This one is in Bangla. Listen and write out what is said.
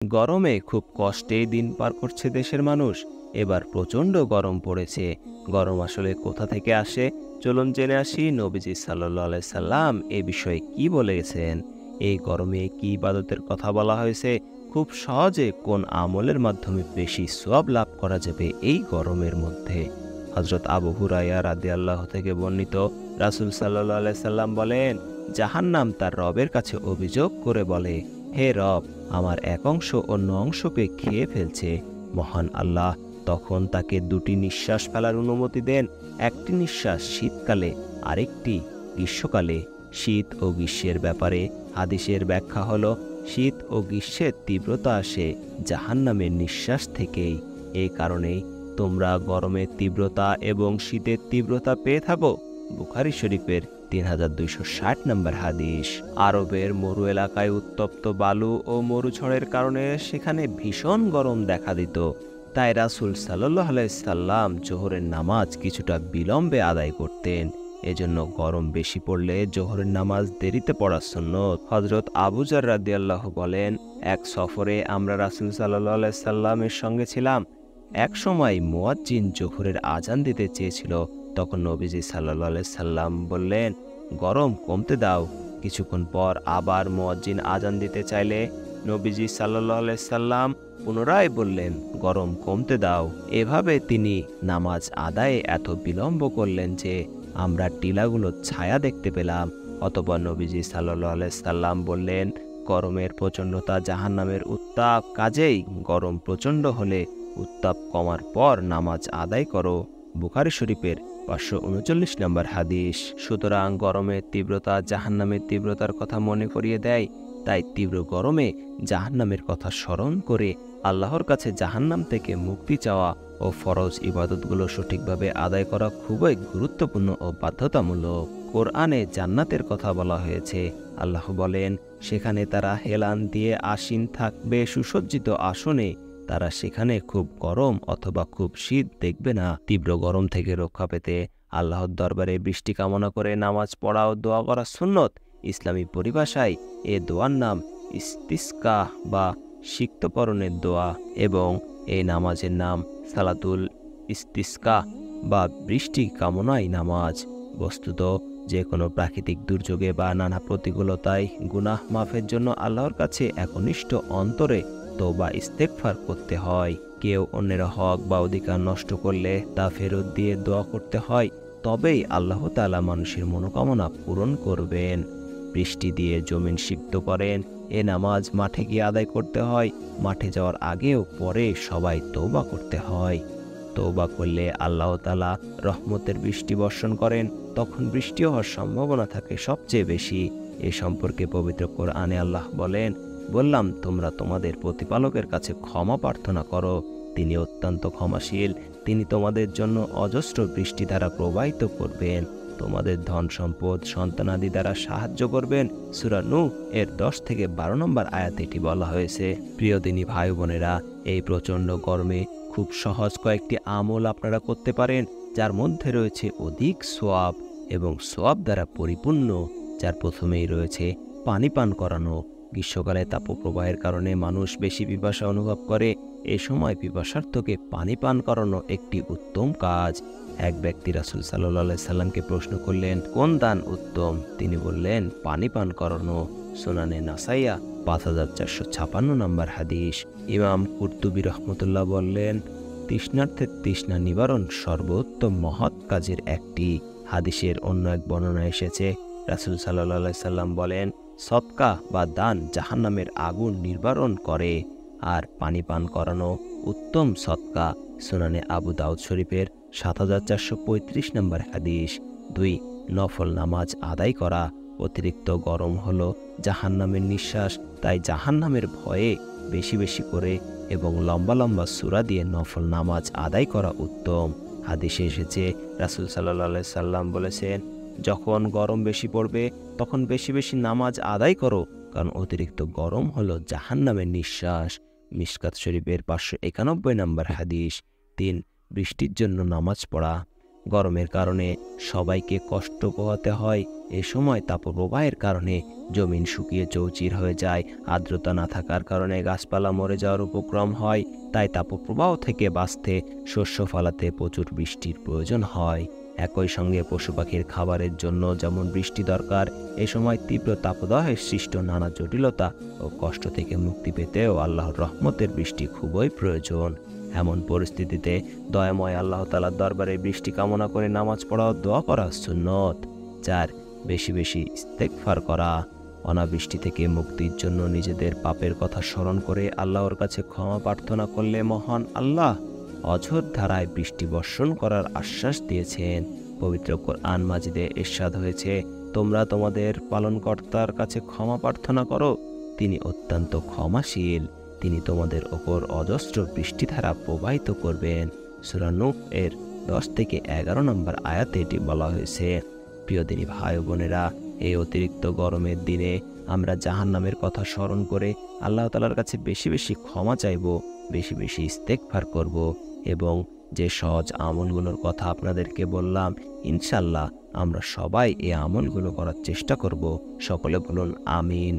গরমে খুব কষ্টেই দিন পার করছে দেশের মানুষ। এবার প্রচণ্ড গরম পড়েছে। গরম আসলে কোথা থেকে আসে? চলুন জেনে আসি নবীজি সাল্লাল্লাহু আলাইহি সাল্লাম এ বিষয়ে কি বলেছেন। এই গরমে কি ইবাদতের কথা বলা হয়েছে, খুব সহজে কোন আমলের মাধ্যমে বেশি সওয়াব লাভ করা যাবে এই গরমের মধ্যে। হযরত আবু হুরায়রা রাদিয়াল্লাহু থেকে বর্ণিত, রাসূল সাল্লাল্লাহু আলাইহি সাল্লাম বলেন, জাহান্নাম তার রবের কাছে অভিযোগ করে বলে, হে রব, আমার এক অংশ অন্য অংশকে খেয়ে ফেলছে। মহান আল্লাহ তখন তাকে দুটি নিঃশ্বাস ফেলার অনুমতি দেন, একটি নিঃশ্বাস শীতকালে, আরেকটি গ্রীষ্মকালে। শীত ও গ্রীষ্মের ব্যাপারে হাদিসের ব্যাখ্যা হলো, শীত ও গ্রীষ্মের তীব্রতা আসে জাহান্নামের নিঃশ্বাস থেকেই। এই কারণেই তোমরা গরমের তীব্রতা এবং শীতের তীব্রতা পেয়ে থাকো। বুখারী শরীফের 3260 নম্বর হাদিস। আরবের মরু এলাকায় উত্তপ্ত বালু ও মরুঝড়ের কারণে সেখানে ভীষণ গরম দেখা দিত। তাই রাসূল সাল্লাল্লাহু আলাইহি সাল্লাম জোহরের নামাজ কিছুটা বিলম্বে আদায় করতেন। এজন্য গরম বেশি পড়লে জোহরের নামাজ দেরিতে পড়া সুন্নত। হযরত আবু যর রাদিয়াল্লাহু বলেন, এক সফরে আমরা রাসূল সাল্লাল্লাহু আলাইহি সাল্লামের সঙ্গে ছিলাম। এক সময় মুয়াজ্জিন জোহরের আজান দিতে চেয়েছিল। তখন নবীজি সাল্লাল্লাহু আলাইহি সাল্লাম বললেন, গরম কমতে দাও। কিছুক্ষণ পর আবার মুয়াজ্জিন আজান দিতে চাইলে নবীজি সাল্লাল্লাহু আলাইহি সাল্লাম পুনরায় বললেন, গরম কমতে দাও। এভাবে তিনি নামাজ আদায়ে এত বিলম্ব করলেন যে আমরা টিলাগুলোর ছায়া দেখতে পেলাম। অতঃপর নবীজি সাল্লাল্লাহু আলাইহি সাল্লাম বললেন, গরমের প্রচণ্ডতা জাহান্নামের উত্তাপ, কাজেই গরম প্রচণ্ড হলে উত্তাপ কমার পর নামাজ আদায় করো। বুখারী শরীফের 539 নম্বর হাদিস। সুতরাং গরমের তীব্রতা জাহান্নামের তীব্রতার কথা মনে করিয়ে দেয়। তাই তীব্র গরমে জাহান্নামের কথা স্মরণ করে আল্লাহর কাছে জাহান্নাম থেকে মুক্তি চাওয়া ও ফরজ ইবাদতগুলো সঠিকভাবে আদায় করা খুবই গুরুত্বপূর্ণ ও বাধ্যতামূলক। কোরআনে জান্নাতের কথা বলা হয়েছে। আল্লাহ বলেন, সেখানে তারা হেলান দিয়ে আসীন থাকবে সুসজ্জিত আসনে। তারা সেখানে খুব গরম অথবা খুব শীত দেখবে না। তীব্র গরম থেকে রক্ষা পেতে আল্লাহর দরবারে বৃষ্টি কামনা করে নামাজ পড়া ও দোয়া করা সুন্নত। ইসলামী পরিভাষায় এ দোয়ার নাম ইস্তিসকা বা সিক্তকরণের দোয়া এবং এই নামাজের নাম সালাতুল ইস্তিসকা বা বৃষ্টি কামনাই নামাজ। বস্তুত যে কোনো প্রাকৃতিক দুর্যোগে বা নানা প্রতিকূলতায় গুনাহ মাফের জন্য আল্লাহর কাছে একনিষ্ঠ অন্তরে তওবা ইস্তেগফার করতে হয়। কেউ অন্যের হক বা অধিকার নষ্ট করলে তা ফেরত দিয়ে দোয়া করতে হয়, তবেই আল্লাহ তাআলা মানুষের মনোকামনা পূরণ করবেন। বৃষ্টি দিয়ে জমিন সিক্ত করেন। এ নামাজ মাঠে গিয়ে আদায় করতে হয়। মাঠে যাওয়ার আগেও পরে সবাই তওবা করতে হয়। তওবা করলে আল্লাহ তাআলা রহমতের বৃষ্টি বর্ষণ করেন। তখন বৃষ্টি হওয়ার সম্ভাবনা থাকে সবচেয়ে বেশি। এ সম্পর্কে পবিত্র কোরআনে আল্লাহ বলেন, বললাম তোমরা তোমাদের প্রতিপালকের কাছে ক্ষমা প্রার্থনা করো, তিনি অত্যন্ত ক্ষমাশীল। তিনি তোমাদের জন্য অজস্র বৃষ্টি দ্বারা প্রবাহিত করবেন, তোমাদের ধন সম্পদ সন্তানাদি দ্বারা সাহায্য করবেন। সূরা নূহ এর 10 থেকে 12 নম্বর আয়াতে এটি বলা হয়েছে। প্রিয় দিনী ভাই বোনেরা, এই প্রচণ্ড গরমে খুব সহজ কয়েকটি আমল আপনারা করতে পারেন, যার মধ্যে রয়েছে অধিক সওয়াব এবং সওয়াব দ্বারা পরিপূর্ণ। যার প্রথমেই রয়েছে পানি পান করানো। গ্রীষ্মকালে তাপপ্রবাহের কারণে মানুষ বেশি পিপাসা অনুভব করে। এ সময় পিপাসার্থকে পানি পান করানো একটি উত্তম কাজ। এক ব্যক্তি রাসূল সাল্লাল্লাহু আলাইহি সাল্লামকে প্রশ্ন করলেন, কোন দান উত্তম? তিনি বললেন, পানি পান করানো। সুনানে নাসাইয়া 5456 নম্বর হাদিস। ইমাম কুরতুবী রহমতুল্লাহ বললেন, তৃষ্ণার্থের তৃষ্ণা নিবারণ সর্বোত্তম মহৎ কাজের একটি। হাদিসের অন্য এক বর্ণনায় এসেছে, রাসূল সাল্লাল্লাহু আলাইহি সাল্লাম বলেন, সদকা বা দান জাহান্নামের আগুন নির্বারণ করে, আর পানি পান করানো উত্তম সদকা। সুনানে আবু দাউদ শরীফের 7435 নম্বর হাদিস। 2. নফল নামাজ আদায় করা। অতিরিক্ত গরম হলো জাহান্নামের নিঃশ্বাস, তাই জাহান্নামের ভয়ে বেশি বেশি করে এবং লম্বা লম্বা সূরা দিয়ে নফল নামাজ আদায় করা উত্তম। হাদিসে এসেছে, রাসূল সাল্লাল্লাহু আলাইহি সাল্লাম বলেছেন, যখন গরম বেশি পড়বে তখন বেশি বেশি নামাজ আদায় করো, কারণ অতিরিক্ত গরম হলো জাহান্নামের নিঃশ্বাস। মিশকাত শরীফের 591 নম্বর হাদিস। 3. বৃষ্টির জন্য নামাজ পড়া। গরমের কারণে সবাইকে কষ্ট পোহাতে হয়। এ সময় তাপপ্রবাহের কারণে জমিন শুকিয়ে চৌচির হয়ে যায়, আর্দ্রতা না থাকার কারণে গাছপালা মরে যাওয়ার উপক্রম হয়। তাই তাপপ্রবাহ থেকে বাঁচতে শস্য ফলাতে প্রচুর বৃষ্টির প্রয়োজন হয়। একই সঙ্গে পশু পাখির খাবারের জন্য যেমন বৃষ্টি দরকার, এ সময় তীব্র তাপদাহের সৃষ্ট নানা জটিলতা ও কষ্ট থেকে মুক্তি পেতেও আল্লাহর রহমতের বৃষ্টি খুবই প্রয়োজন। এমন পরিস্থিতিতে দয়াময় আল্লাহ তাআলার দরবারে বৃষ্টি কামনা করে নামাজ পড়া ও দোয়া করা সুন্নত। 4. বেশি বেশি ইস্তেগফার করা। অনাবৃষ্টি থেকে মুক্তির জন্য নিজেদের পাপের কথা স্মরণ করে আল্লাহর কাছে ক্ষমা প্রার্থনা করলে মহান আল্লাহ অঝোর ধারায় বৃষ্টি বর্ষণ করার আশ্বাস দিয়েছেন। পবিত্র কোরআন মাজিদে ইরশাদ হয়েছে, তোমরা তোমাদের পালনকর্তার কাছে ক্ষমা প্রার্থনা করো, তিনি অত্যন্ত ক্ষমাশীল, তিনি তোমাদের ওপর অজস্র বৃষ্টিধারা প্রবাহিত করবেন। সূরা নূহ এর 10 থেকে 11 নম্বর আয়াতে এটি বলা হয়েছে। প্রিয় দিনী ভাই ও বোনেরা, এই অতিরিক্ত গরমের দিনে আমরা জাহান্নামের কথা স্মরণ করে আল্লাহ তাআলার কাছে বেশি বেশি ক্ষমা চাইব, বেশি বেশি ইস্তেগফার করব এবং যে সহজ আমলগুলোর কথা আপনাদেরকে বললাম, ইনশাআল্লাহ আমরা সবাই এই আমলগুলো করার চেষ্টা করব। সকলে বলুন আমিন।